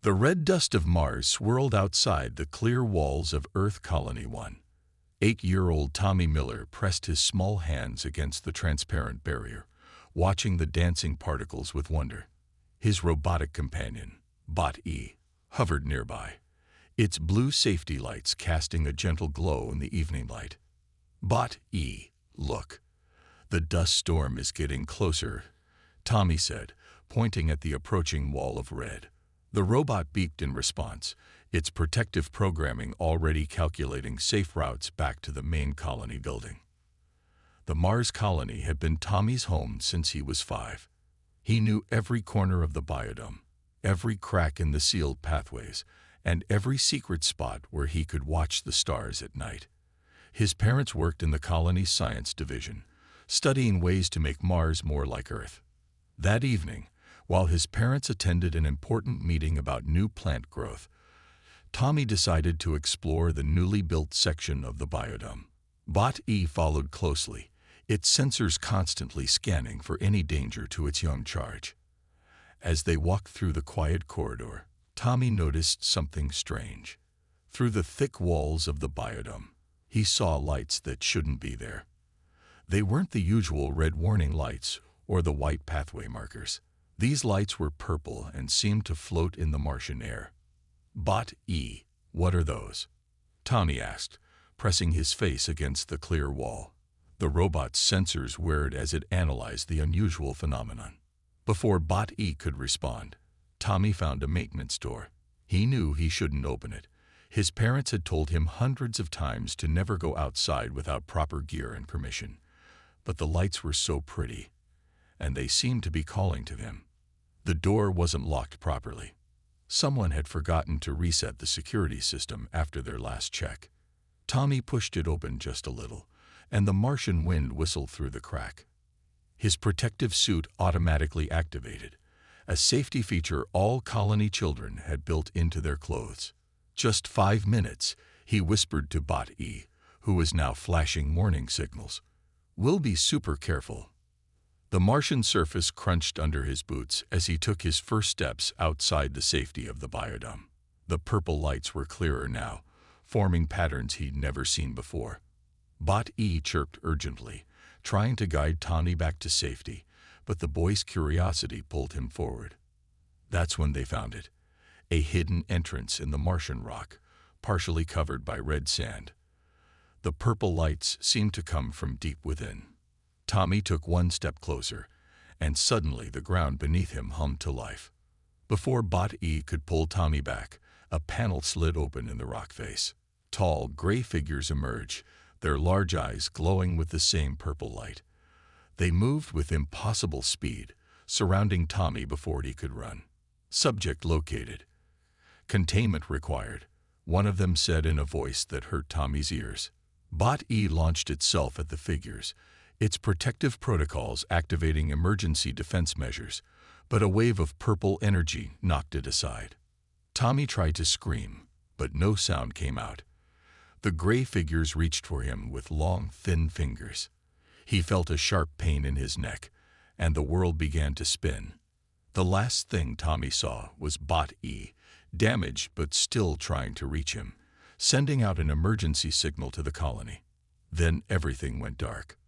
The red dust of Mars swirled outside the clear walls of Earth Colony 1. 8-year-old Tommy Miller pressed his small hands against the transparent barrier, watching the dancing particles with wonder. His robotic companion, Bot E, hovered nearby, its blue safety lights casting a gentle glow in the evening light. Bot E, look. The dust storm is getting closer, Tommy said, pointing at the approaching wall of red. The robot beeped in response, its protective programming already calculating safe routes back to the main colony building. The Mars colony had been Tommy's home since he was 5. He knew every corner of the biodome, every crack in the sealed pathways, and every secret spot where he could watch the stars at night. His parents worked in the colony's science division, studying ways to make Mars more like Earth. That evening, while his parents attended an important meeting about new plant growth, Tommy decided to explore the newly built section of the biodome. Bot E followed closely, its sensors constantly scanning for any danger to its young charge. As they walked through the quiet corridor, Tommy noticed something strange. Through the thick walls of the biodome, he saw lights that shouldn't be there. They weren't the usual red warning lights or the white pathway markers. These lights were purple and seemed to float in the Martian air. Bot E, what are those? Tommy asked, pressing his face against the clear wall. The robot's sensors whirred as it analyzed the unusual phenomenon. Before Bot E could respond, Tommy found a maintenance door. He knew he shouldn't open it. His parents had told him hundreds of times to never go outside without proper gear and permission. But the lights were so pretty, and they seemed to be calling to him. The door wasn't locked properly. Someone had forgotten to reset the security system after their last check. Tommy pushed it open just a little, and the Martian wind whistled through the crack. His protective suit automatically activated, a safety feature all colony children had built into their clothes. Just 5 minutes, he whispered to Bot E, who was now flashing warning signals. We'll be super careful. The Martian surface crunched under his boots as he took his first steps outside the safety of the biodome. The purple lights were clearer now, forming patterns he'd never seen before. Bot E chirped urgently, trying to guide Tommy back to safety, but the boy's curiosity pulled him forward. That's when they found it, a hidden entrance in the Martian rock, partially covered by red sand. The purple lights seemed to come from deep within. Tommy took one step closer, and suddenly the ground beneath him hummed to life. Before Bot E could pull Tommy back, a panel slid open in the rock face. Tall, gray figures emerged, their large eyes glowing with the same purple light. They moved with impossible speed, surrounding Tommy before he could run. Subject located. Containment required, one of them said in a voice that hurt Tommy's ears. Bot E launched itself at the figures, its protective protocols activating emergency defense measures, but a wave of purple energy knocked it aside. Tommy tried to scream, but no sound came out. The gray figures reached for him with long, thin fingers. He felt a sharp pain in his neck, and the world began to spin. The last thing Tommy saw was Bot E, damaged but still trying to reach him, sending out an emergency signal to the colony. Then everything went dark.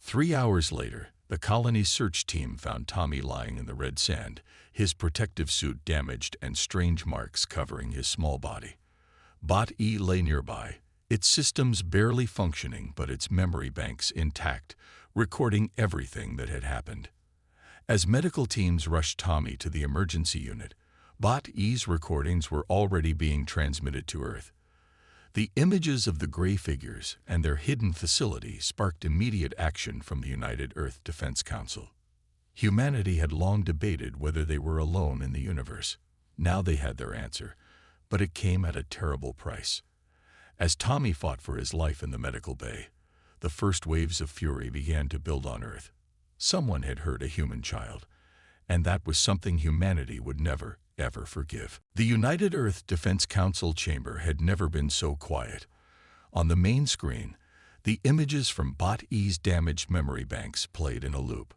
3 hours later, the colony's search team found Tommy lying in the red sand, his protective suit damaged and strange marks covering his small body. Bot E lay nearby, its systems barely functioning but its memory banks intact, recording everything that had happened. As medical teams rushed Tommy to the emergency unit, Bot E's recordings were already being transmitted to Earth. The images of the gray figures and their hidden facility sparked immediate action from the United Earth Defense Council. Humanity had long debated whether they were alone in the universe. Now they had their answer, but it came at a terrible price. As Tommy fought for his life in the medical bay, the first waves of fury began to build on Earth. Someone had hurt a human child, and that was something humanity would never, ever forgive. The United Earth Defense Council chamber had never been so quiet. On the main screen, the images from Bot E's damaged memory banks played in a loop.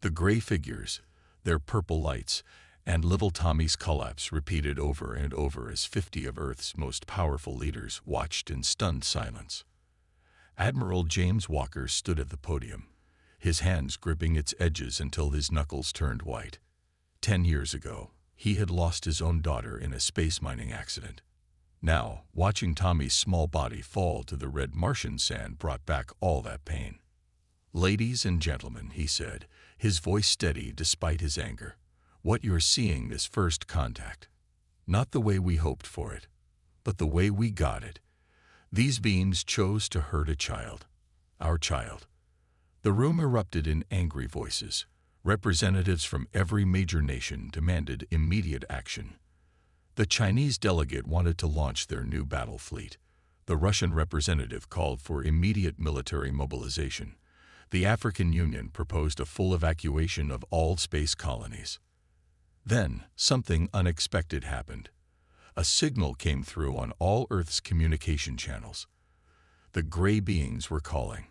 The gray figures, their purple lights, And little Tommy's collapse repeated over and over as 50 of Earth's most powerful leaders watched in stunned silence. Admiral James Walker stood at the podium, his hands gripping its edges until his knuckles turned white. 10 years ago, he had lost his own daughter in a space mining accident. Now, watching Tommy's small body fall to the red Martian sand brought back all that pain. "Ladies and gentlemen," he said, his voice steady despite his anger, "what you're seeing is first contact. Not the way we hoped for it, but the way we got it. These beams chose to hurt a child. Our child." The room erupted in angry voices. Representatives from every major nation demanded immediate action. The Chinese delegate wanted to launch their new battle fleet. The Russian representative called for immediate military mobilization. The African Union proposed a full evacuation of all space colonies. Then, something unexpected happened. A signal came through on all Earth's communication channels. The gray beings were calling.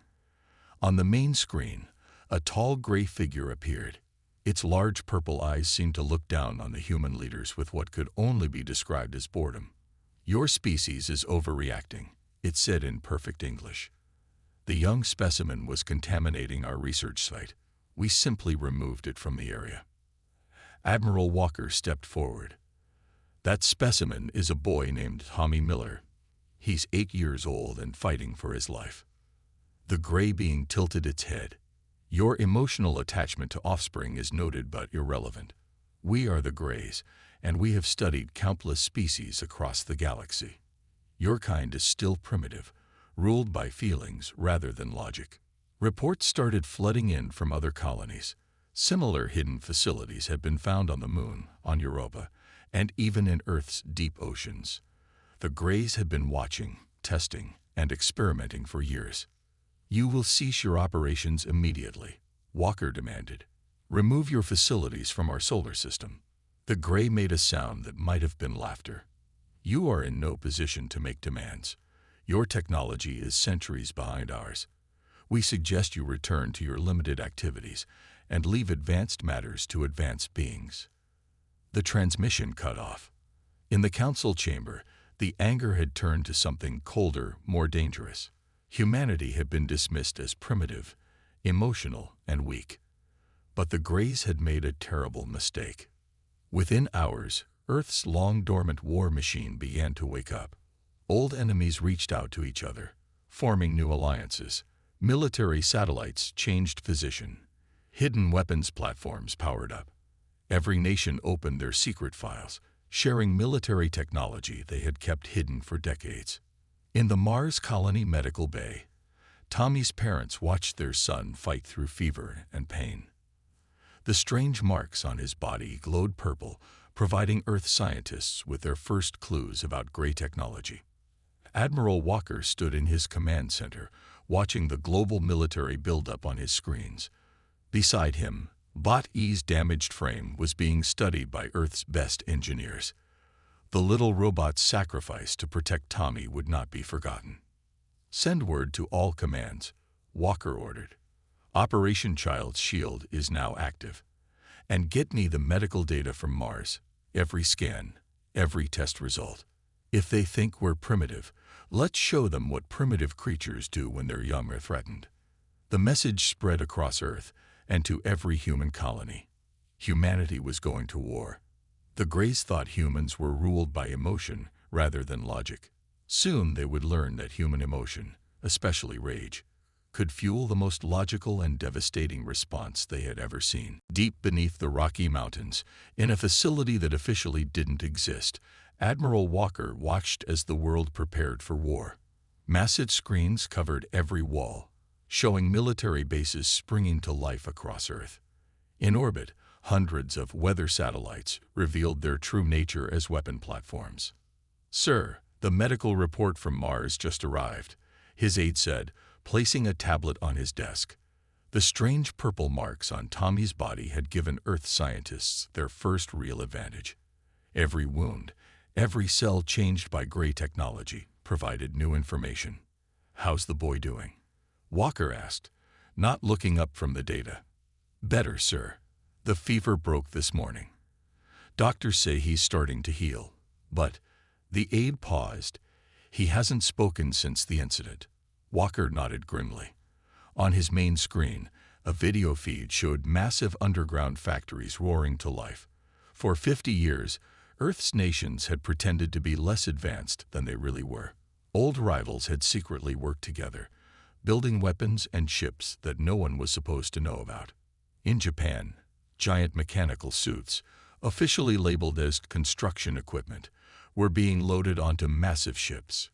On the main screen, a tall gray figure appeared. Its large purple eyes seemed to look down on the human leaders with what could only be described as boredom. "Your species is overreacting," it said in perfect English. "The young specimen was contaminating our research site. We simply removed it from the area." Admiral Walker stepped forward. "That specimen is a boy named Tommy Miller. He's 8 years old and fighting for his life." The gray being tilted its head. "Your emotional attachment to offspring is noted but irrelevant. We are the Greys, and we have studied countless species across the galaxy. Your kind is still primitive, ruled by feelings rather than logic." Reports started flooding in from other colonies. Similar hidden facilities had been found on the Moon, on Europa, and even in Earth's deep oceans. The Greys had been watching, testing, and experimenting for years. "You will cease your operations immediately," Walker demanded. "Remove your facilities from our solar system." The Gray made a sound that might have been laughter. "You are in no position to make demands. Your technology is centuries behind ours. We suggest you return to your limited activities and leave advanced matters to advanced beings." The transmission cut off. In the council chamber, the anger had turned to something colder, more dangerous. Humanity had been dismissed as primitive, emotional, and weak. But the Greys had made a terrible mistake. Within hours, Earth's long-dormant war machine began to wake up. Old enemies reached out to each other, forming new alliances. Military satellites changed position. Hidden weapons platforms powered up. Every nation opened their secret files, sharing military technology they had kept hidden for decades. In the Mars colony medical bay, Tommy's parents watched their son fight through fever and pain. The strange marks on his body glowed purple, providing Earth scientists with their first clues about Gray technology. Admiral Walker stood in his command center, watching the global military buildup on his screens. Beside him, Bot E's damaged frame was being studied by Earth's best engineers. The little robot's sacrifice to protect Tommy would not be forgotten. "Send word to all commands," Walker ordered. "Operation Child's Shield is now active. And get me the medical data from Mars, every scan, every test result. If they think we're primitive, let's show them what primitive creatures do when their young are threatened." The message spread across Earth and to every human colony. Humanity was going to war. The Greys thought humans were ruled by emotion rather than logic. Soon they would learn that human emotion, especially rage, could fuel the most logical and devastating response they had ever seen. Deep beneath the Rocky Mountains, in a facility that officially didn't exist, Admiral Walker watched as the world prepared for war. Massive screens covered every wall, showing military bases springing to life across Earth. In orbit, hundreds of weather satellites revealed their true nature as weapon platforms. "Sir, the medical report from Mars just arrived," his aide said, placing a tablet on his desk. The strange purple marks on Tommy's body had given Earth scientists their first real advantage. Every wound, every cell changed by Gray technology, provided new information. "How's the boy doing?" Walker asked, not looking up from the data. "Better, sir. The fever broke this morning." Doctors say he's starting to heal. But the aide paused. He hasn't spoken since the incident. Walker nodded grimly. On his main screen, a video feed showed massive underground factories roaring to life. For 50 years, Earth's nations had pretended to be less advanced than they really were. Old rivals had secretly worked together, building weapons and ships that no one was supposed to know about. In Japan, giant mechanical suits, officially labeled as construction equipment, were being loaded onto massive ships.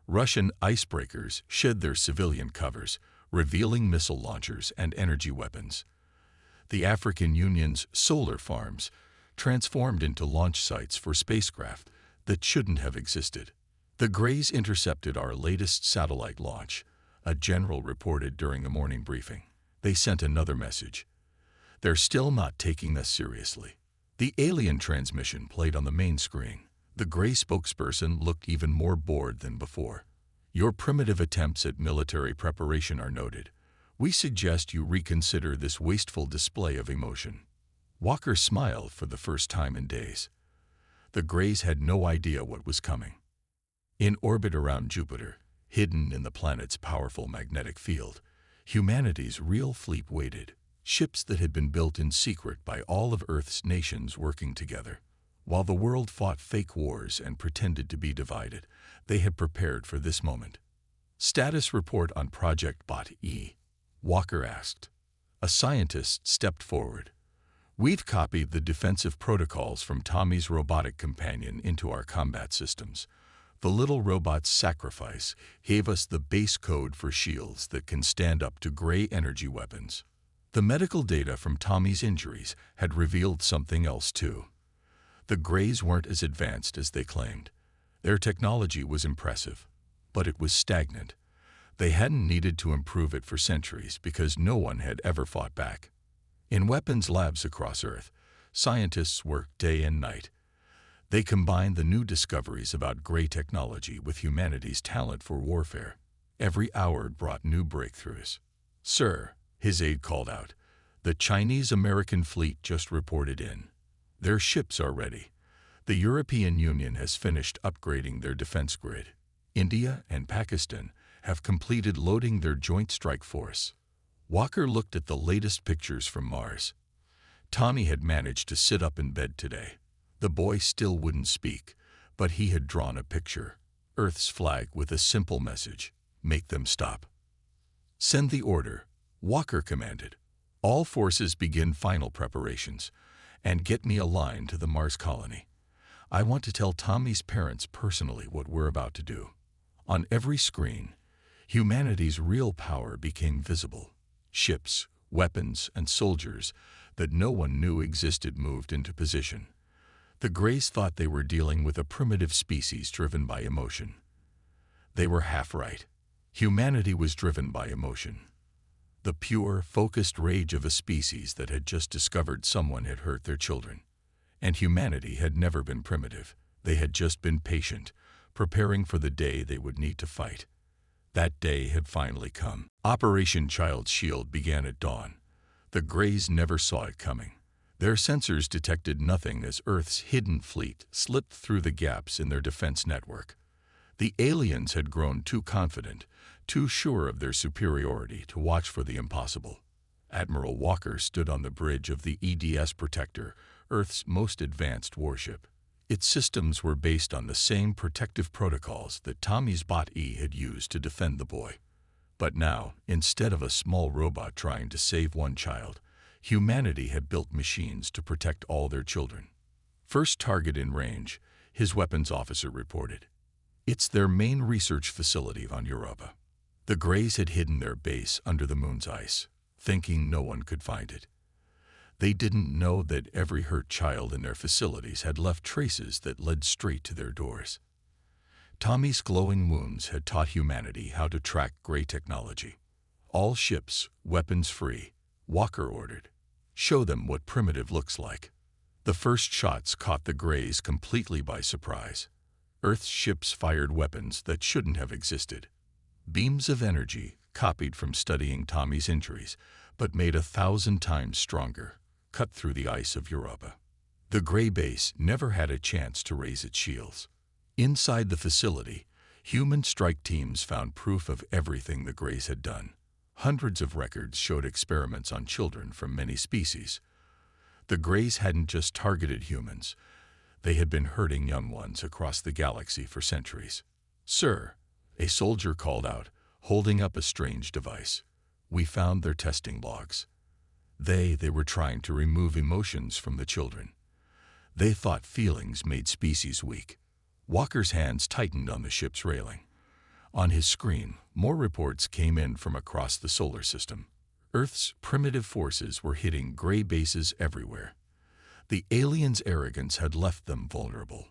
Russian icebreakers shed their civilian covers, revealing missile launchers and energy weapons. The African Union's solar farms transformed into launch sites for spacecraft that shouldn't have existed. The Greys intercepted our latest satellite launch, a general reported during a morning briefing. They sent another message. They're still not taking us seriously. The alien transmission played on the main screen. The Grey spokesperson looked even more bored than before. Your primitive attempts at military preparation are noted. We suggest you reconsider this wasteful display of emotion. Walker smiled for the first time in days. The Greys had no idea what was coming. In orbit around Jupiter, hidden in the planet's powerful magnetic field, humanity's real fleet waited, ships that had been built in secret by all of Earth's nations working together. While the world fought fake wars and pretended to be divided, they had prepared for this moment. Status report on Project Bot E, Walker asked. A scientist stepped forward. We've copied the defensive protocols from Tommy's robotic companion into our combat systems. The little robot's sacrifice gave us the base code for shields that can stand up to Grey energy weapons. The medical data from Tommy's injuries had revealed something else too. The Greys weren't as advanced as they claimed. Their technology was impressive, but it was stagnant. They hadn't needed to improve it for centuries because no one had ever fought back. In weapons labs across Earth, scientists worked day and night. They combined the new discoveries about Grey technology with humanity's talent for warfare. Every hour brought new breakthroughs. Sir, his aide called out, the Chinese-American fleet just reported in. Their ships are ready. The European Union has finished upgrading their defense grid. India and Pakistan have completed loading their joint strike force. Walker looked at the latest pictures from Mars. Tommy had managed to sit up in bed today. The boy still wouldn't speak, but he had drawn a picture, Earth's flag with a simple message, make them stop. Send the order, Walker commanded. All forces begin final preparations, and get me a line to the Mars colony. I want to tell Tommy's parents personally what we're about to do. On every screen, humanity's real power became visible. Ships, weapons, and soldiers that no one knew existed moved into position. The Greys thought they were dealing with a primitive species driven by emotion. They were half right. Humanity was driven by emotion. The pure, focused rage of a species that had just discovered someone had hurt their children. And humanity had never been primitive. They had just been patient, preparing for the day they would need to fight. That day had finally come. Operation Child's Shield began at dawn. The Greys never saw it coming. Their sensors detected nothing as Earth's hidden fleet slipped through the gaps in their defense network. The aliens had grown too confident, too sure of their superiority to watch for the impossible. Admiral Walker stood on the bridge of the EDS Protector, Earth's most advanced warship. Its systems were based on the same protective protocols that Tommy's Bot E had used to defend the boy. But now, instead of a small robot trying to save one child, humanity had built machines to protect all their children. First target in range, his weapons officer reported. It's their main research facility on Europa. The Greys had hidden their base under the moon's ice, thinking no one could find it. They didn't know that every hurt child in their facilities had left traces that led straight to their doors. Tommy's glowing wounds had taught humanity how to track Grey technology. All ships, weapons free, Walker ordered. Show them what primitive looks like. The first shots caught the Greys completely by surprise. Earth's ships fired weapons that shouldn't have existed. Beams of energy, copied from studying Tommy's injuries, but made 1,000 times stronger, cut through the ice of Europa. The Gray base never had a chance to raise its shields. Inside the facility, human strike teams found proof of everything the Grays had done. Hundreds of records showed experiments on children from many species. The Grays hadn't just targeted humans. They had been hurting young ones across the galaxy for centuries. "Sir," a soldier called out, holding up a strange device. "We found their testing logs. They were trying to remove emotions from the children. They thought feelings made species weak." Walker's hands tightened on the ship's railing. On his screen, more reports came in from across the solar system. Earth's primitive forces were hitting Gray bases everywhere. The aliens' arrogance had left them vulnerable.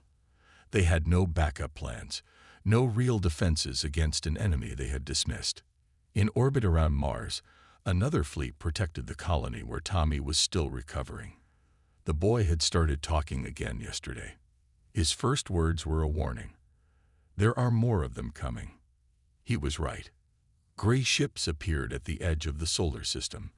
They had no backup plans, no real defenses against an enemy they had dismissed. In orbit around Mars, another fleet protected the colony where Tommy was still recovering. The boy had started talking again yesterday. His first words were a warning. There are more of them coming. He was right. Gray ships appeared at the edge of the solar system,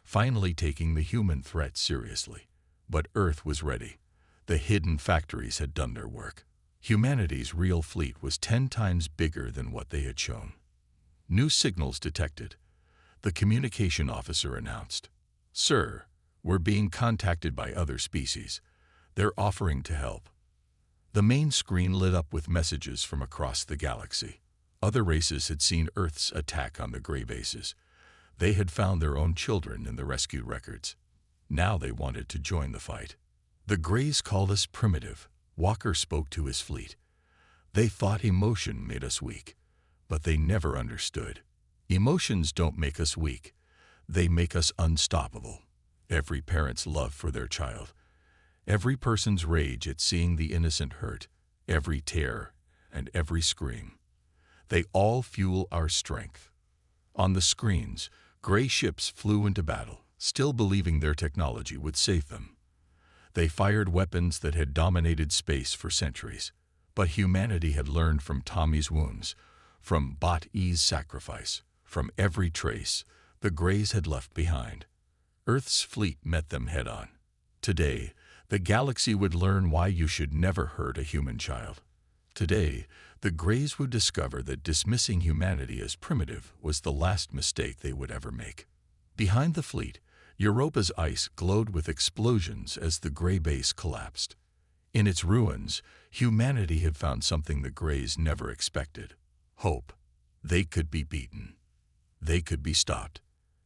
finally taking the human threat seriously. But Earth was ready. The hidden factories had done their work. Humanity's real fleet was 10 times bigger than what they had shown. New signals detected. The communication officer announced, "Sir, we're being contacted by other species. They're offering to help." The main screen lit up with messages from across the galaxy. Other races had seen Earth's attack on the Gray bases. They had found their own children in the rescued records. Now they wanted to join the fight. "The Grays called us primitive," Walker spoke to his fleet. "They thought emotion made us weak, but they never understood. Emotions don't make us weak. They make us unstoppable." Every parent's love for their child, every person's rage at seeing the innocent hurt, every tear and every scream. They all fuel our strength. On the screens, Gray ships flew into battle, still believing their technology would save them. They fired weapons that had dominated space for centuries, but humanity had learned from Tommy's wounds, from Bot E's sacrifice, from every trace the Grays had left behind. Earth's fleet met them head-on. Today, the galaxy would learn why you should never hurt a human child. Today, the Grays would discover that dismissing humanity as primitive was the last mistake they would ever make. Behind the fleet, Europa's ice glowed with explosions as the Gray base collapsed. In its ruins, humanity had found something the Grays never expected: hope. They could be beaten. They could be stopped.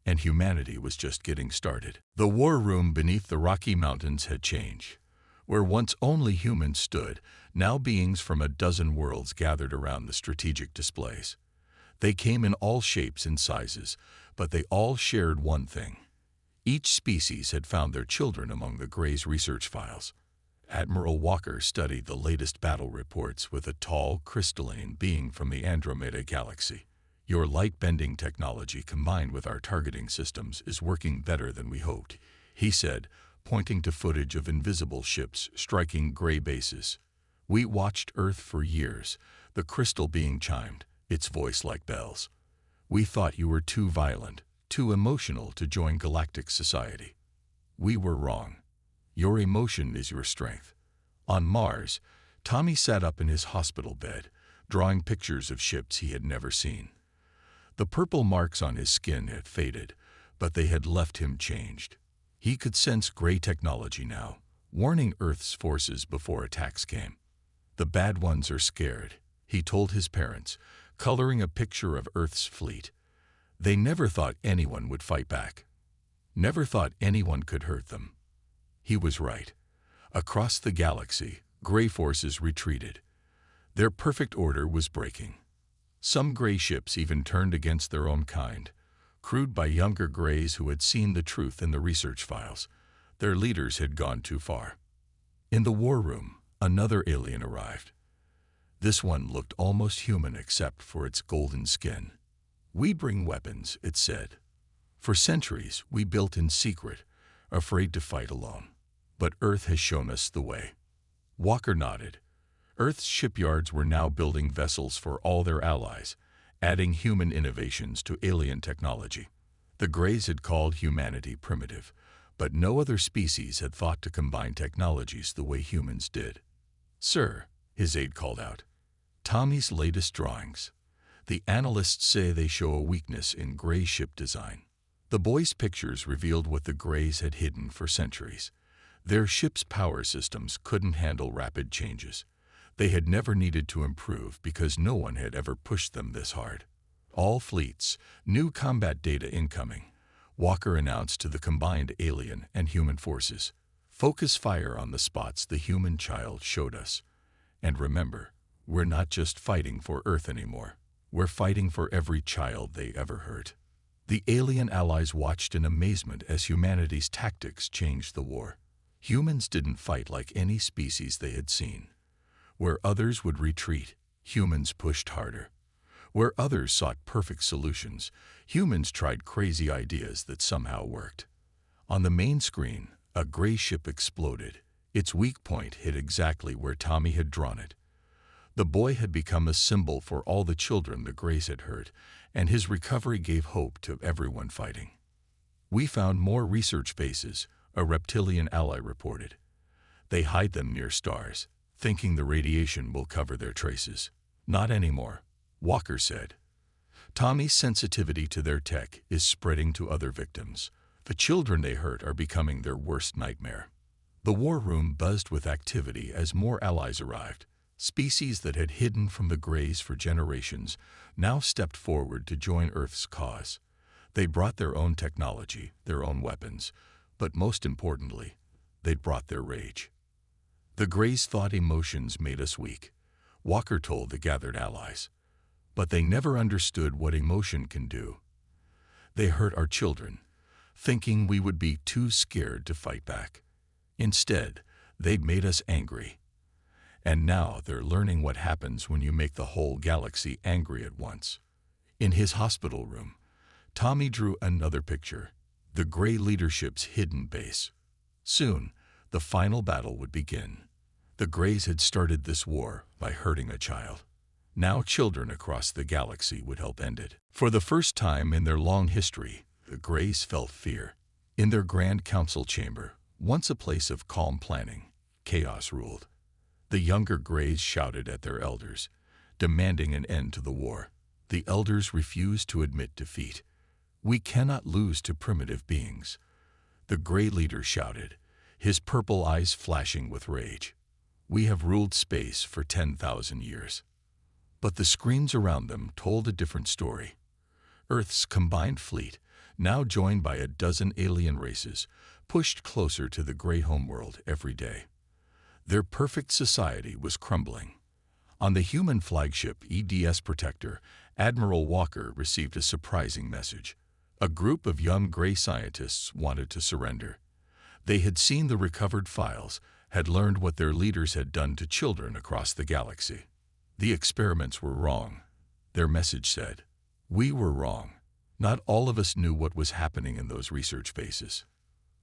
And humanity was just getting started. The war room beneath the Rocky Mountains had changed. Where once only humans stood, now beings from a dozen worlds gathered around the strategic displays. They came in all shapes and sizes, but they all shared one thing. Each species had found their children among the Grays' research files. Admiral Walker studied the latest battle reports with a tall, crystalline being from the Andromeda galaxy. "Your light-bending technology combined with our targeting systems is working better than we hoped," he said, pointing to footage of invisible ships striking Gray bases. "We watched Earth for years, the crystal being chimed, its voice like bells. We thought you were too violent, too emotional to join galactic society. We were wrong. Your emotion is your strength." On Mars, Tommy sat up in his hospital bed, drawing pictures of ships he had never seen. The purple marks on his skin had faded, but they had left him changed. He could sense Gray technology now, warning Earth's forces before attacks came. "The bad ones are scared," he told his parents, coloring a picture of Earth's fleet. "They never thought anyone would fight back. Never thought anyone could hurt them." He was right. Across the galaxy, Gray forces retreated. Their perfect order was breaking. Some Gray ships even turned against their own kind, crewed by younger Grays who had seen the truth in the research files. Their leaders had gone too far. In the war room, another alien arrived. This one looked almost human except for its golden skin. "We bring weapons," it said. "For centuries, we built in secret, afraid to fight alone. But Earth has shown us the way." Walker nodded. Earth's shipyards were now building vessels for all their allies, adding human innovations to alien technology. The Grays had called humanity primitive, But no other species had thought to combine technologies the way humans did. "Sir," his aide called out, "Tommy's latest drawings. The analysts say they show a weakness in Grey ship design." The boy's pictures revealed what the Greys had hidden for centuries. Their ship's power systems couldn't handle rapid changes. They had never needed to improve because no one had ever pushed them this hard. "All fleets, new combat data incoming," Walker announced to the combined alien and human forces. "Focus fire on the spots the human child showed us. And remember, we're not just fighting for Earth anymore. We're fighting for every child they ever hurt." The alien allies watched in amazement as humanity's tactics changed the war. Humans didn't fight like any species they had seen. Where others would retreat, humans pushed harder. Where others sought perfect solutions, humans tried crazy ideas that somehow worked. On the main screen, a Grey ship exploded. Its weak point hit exactly where Tommy had drawn it. The boy had become a symbol for all the children the Greys had hurt, and his recovery gave hope to everyone fighting. "We found more research bases," a reptilian ally reported. "They hide them near stars, thinking the radiation will cover their traces." "Not anymore," Walker said. "Tommy's sensitivity to their tech is spreading to other victims. The children they hurt are becoming their worst nightmare." The war room buzzed with activity as more allies arrived. Species that had hidden from the Greys for generations now stepped forward to join Earth's cause. They brought their own technology, their own weapons, but most importantly, they'd brought their rage. "The Greys thought emotions made us weak," Walker told the gathered allies. "But they never understood what emotion can do. They hurt our children, thinking we would be too scared to fight back. Instead, they made us angry. And now they're learning what happens when you make the whole galaxy angry at once." In his hospital room, Tommy drew another picture, the Grey leadership's hidden base. Soon, the final battle would begin. The Greys had started this war by hurting a child. Now children across the galaxy would help end it. For the first time in their long history, the Greys felt fear. In their Grand Council chamber, once a place of calm planning, chaos ruled. The younger Greys shouted at their elders, demanding an end to the war. The elders refused to admit defeat. "We cannot lose to primitive beings," the Grey leader shouted, his purple eyes flashing with rage. "We have ruled space for 10,000 years." But the screens around them told a different story. Earth's combined fleet, now joined by a dozen alien races, pushed closer to the Grey homeworld every day. Their perfect society was crumbling. On the human flagship EDS Protector, Admiral Walker received a surprising message. A group of young Grey scientists wanted to surrender. They had seen the recovered files, had learned what their leaders had done to children across the galaxy. "The experiments were wrong," their message said. "We were wrong. Not all of us knew what was happening in those research bases."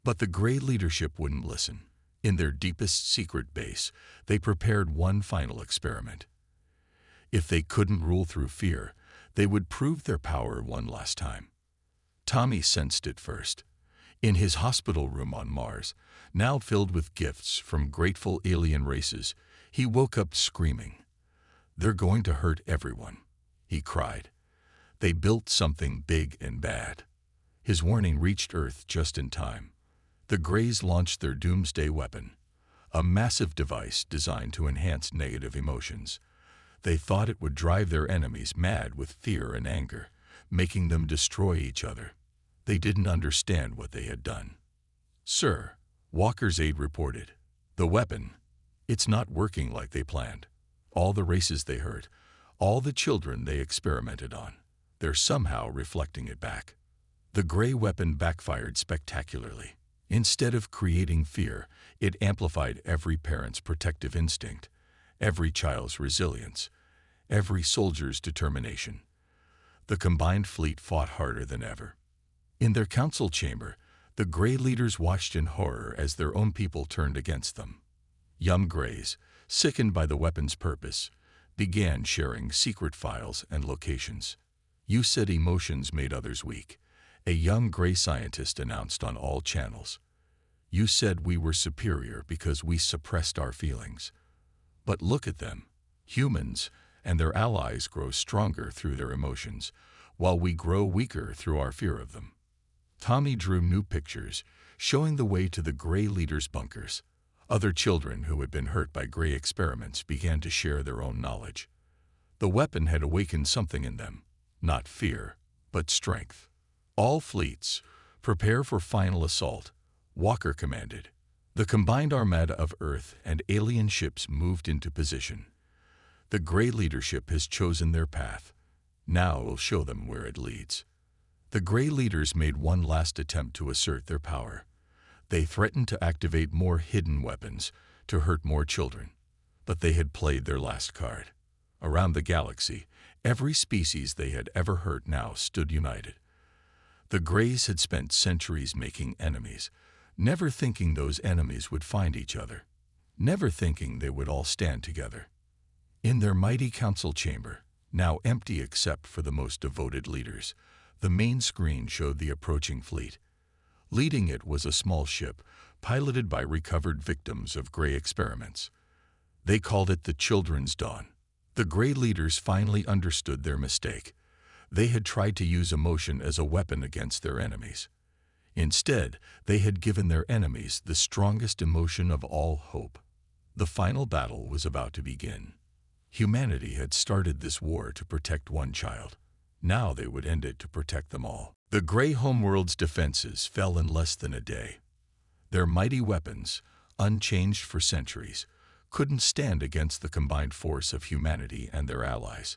But the Grey leadership wouldn't listen. In their deepest secret base, they prepared one final experiment. If they couldn't rule through fear, they would prove their power one last time. Tommy sensed it first. In his hospital room on Mars, now filled with gifts from grateful alien races, he woke up screaming. "They're going to hurt everyone," he cried. "They built something big and bad." His warning reached Earth just in time. The Greys launched their doomsday weapon, a massive device designed to enhance negative emotions. They thought it would drive their enemies mad with fear and anger, making them destroy each other. They didn't understand what they had done. "Sir," Walker's aide reported, "the weapon, it's not working like they planned. All the races they hurt, all the children they experimented on, they're somehow reflecting it back." The Grey weapon backfired spectacularly. Instead of creating fear, it amplified every parent's protective instinct, every child's resilience, every soldier's determination. The combined fleet fought harder than ever. In their council chamber, the Grey leaders watched in horror as their own people turned against them. Young Greys, sickened by the weapon's purpose, began sharing secret files and locations. "You said emotions made others weak," a young Grey scientist announced on all channels. You said we were superior because we suppressed our feelings. But look at them. Humans and their allies grow stronger through their emotions, while we grow weaker through our fear of them. Tommy drew new pictures, showing the way to the Gray Leader's bunkers. Other children who had been hurt by Gray experiments began to share their own knowledge. The weapon had awakened something in them, not fear, but strength. All fleets, prepare for final assault, Walker commanded. The combined armada of Earth and alien ships moved into position. The Gray leadership has chosen their path. Now we'll show them where it leads. The Gray leaders made one last attempt to assert their power. They threatened to activate more hidden weapons to hurt more children. But they had played their last card. Around the galaxy, every species they had ever hurt now stood united. The Greys had spent centuries making enemies, never thinking those enemies would find each other, never thinking they would all stand together. In their mighty council chamber, now empty except for the most devoted leaders, the main screen showed the approaching fleet. Leading it was a small ship, piloted by recovered victims of Gray experiments. They called it the Children's Dawn. The Gray leaders finally understood their mistake. They had tried to use emotion as a weapon against their enemies. Instead, they had given their enemies the strongest emotion of all, hope. The final battle was about to begin. Humanity had started this war to protect one child. Now they would end it to protect them all. The Gray homeworld's defenses fell in less than a day. Their mighty weapons, unchanged for centuries, couldn't stand against the combined force of humanity and their allies.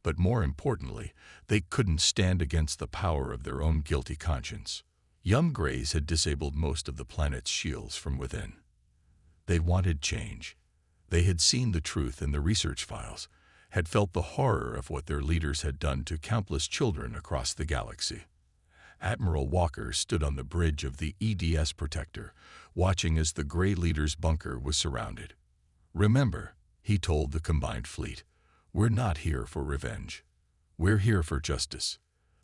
But more importantly, they couldn't stand against the power of their own guilty conscience. Young Greys had disabled most of the planet's shields from within. They wanted change. They had seen the truth in the research files, had felt the horror of what their leaders had done to countless children across the galaxy. Admiral Walker stood on the bridge of the EDS Protector, watching as the Gray leader's bunker was surrounded. "Remember," he told the combined fleet, "we're not here for revenge. We're here for justice."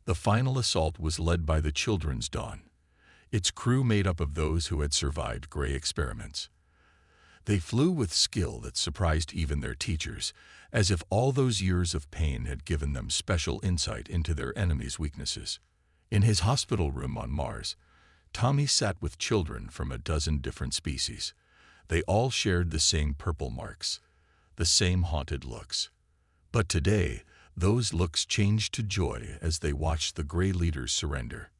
The final assault was led by the Children's Dawn, its crew made up of those who had survived Gray experiments. They flew with skill that surprised even their teachers, as if all those years of pain had given them special insight into their enemies' weaknesses. In his hospital room on Mars, Tommy sat with children from a dozen different species. They all shared the same purple marks, the same haunted looks. But today, those looks changed to joy as they watched the Gray leaders surrender.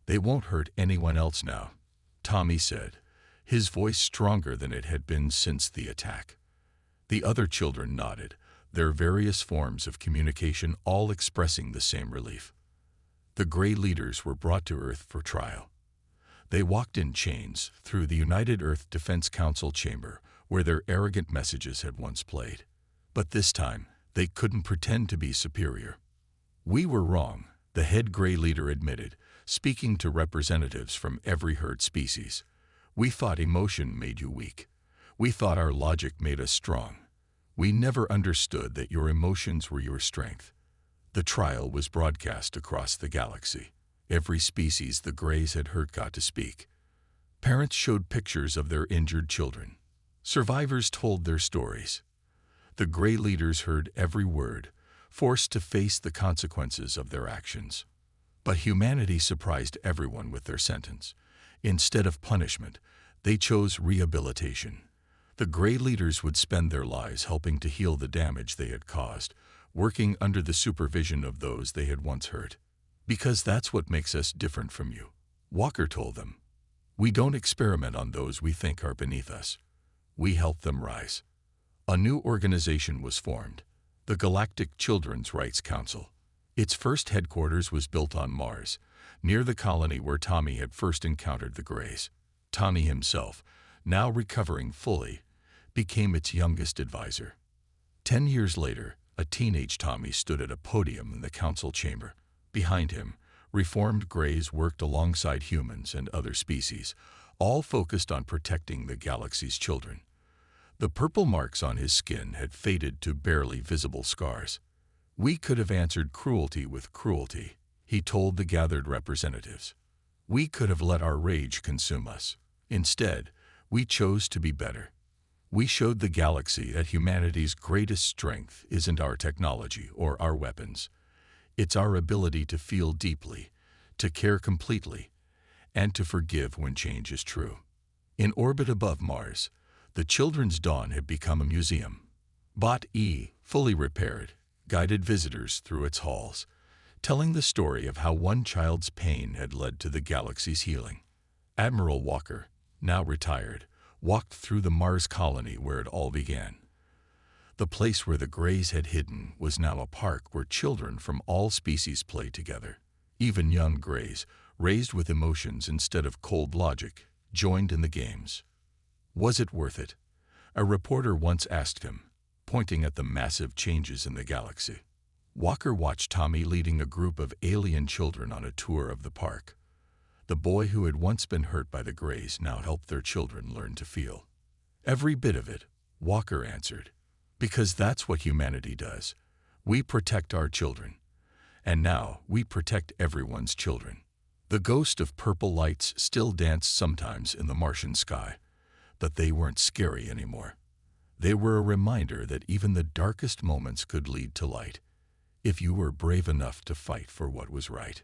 "They won't hurt anyone else now," Tommy said, his voice stronger than it had been since the attack. The other children nodded, their various forms of communication all expressing the same relief. The Gray leaders were brought to Earth for trial. They walked in chains through the United Earth Defense Council chamber where their arrogant messages had once played. But this time, they couldn't pretend to be superior. "We were wrong," the head Gray leader admitted, speaking to representatives from every herd species. "We thought emotion made you weak. We thought our logic made us strong. We never understood that your emotions were your strength." The trial was broadcast across the galaxy. Every species the Greys had hurt got to speak. Parents showed pictures of their injured children. Survivors told their stories. The Gray leaders heard every word, forced to face the consequences of their actions. But humanity surprised everyone with their sentence. Instead of punishment, they chose rehabilitation. The Gray leaders would spend their lives helping to heal the damage they had caused, working under the supervision of those they had once hurt. "Because that's what makes us different from you," Walker told them. "We don't experiment on those we think are beneath us. We help them rise." A new organization was formed, the Galactic Children's Rights Council. Its first headquarters was built on Mars, near the colony where Tommy had first encountered the Greys. Tommy himself, now recovering fully, became its youngest advisor. 10 years later, a teenage Tommy stood at a podium in the council chamber. Behind him, reformed Greys worked alongside humans and other species, all focused on protecting the galaxy's children. The purple marks on his skin had faded to barely visible scars. "We could have answered cruelty with cruelty," he told the gathered representatives. "We could have let our rage consume us. Instead, we chose to be better. We showed the galaxy that humanity's greatest strength isn't our technology or our weapons. It's our ability to feel deeply, to care completely, and to forgive when change is true. In orbit above Mars, the Children's Dawn had become a museum. Bot E, fully repaired, guided visitors through its halls, telling the story of how one child's pain had led to the galaxy's healing. Admiral Walker, now retired, walked through the Mars colony where it all began. The place where the Greys had hidden was now a park where children from all species played together. Even young Greys, raised with emotions instead of cold logic, joined in the games. Was it worth it? A reporter once asked him, pointing at the massive changes in the galaxy. Walker watched Tommy leading a group of alien children on a tour of the park. The boy who had once been hurt by the Greys now helped their children learn to feel. Every bit of it, Walker answered. Because that's what humanity does. We protect our children. And now we protect everyone's children. The ghost of purple lights still danced sometimes in the Martian sky, but they weren't scary anymore. They were a reminder that even the darkest moments could lead to light, if you were brave enough to fight for what was right.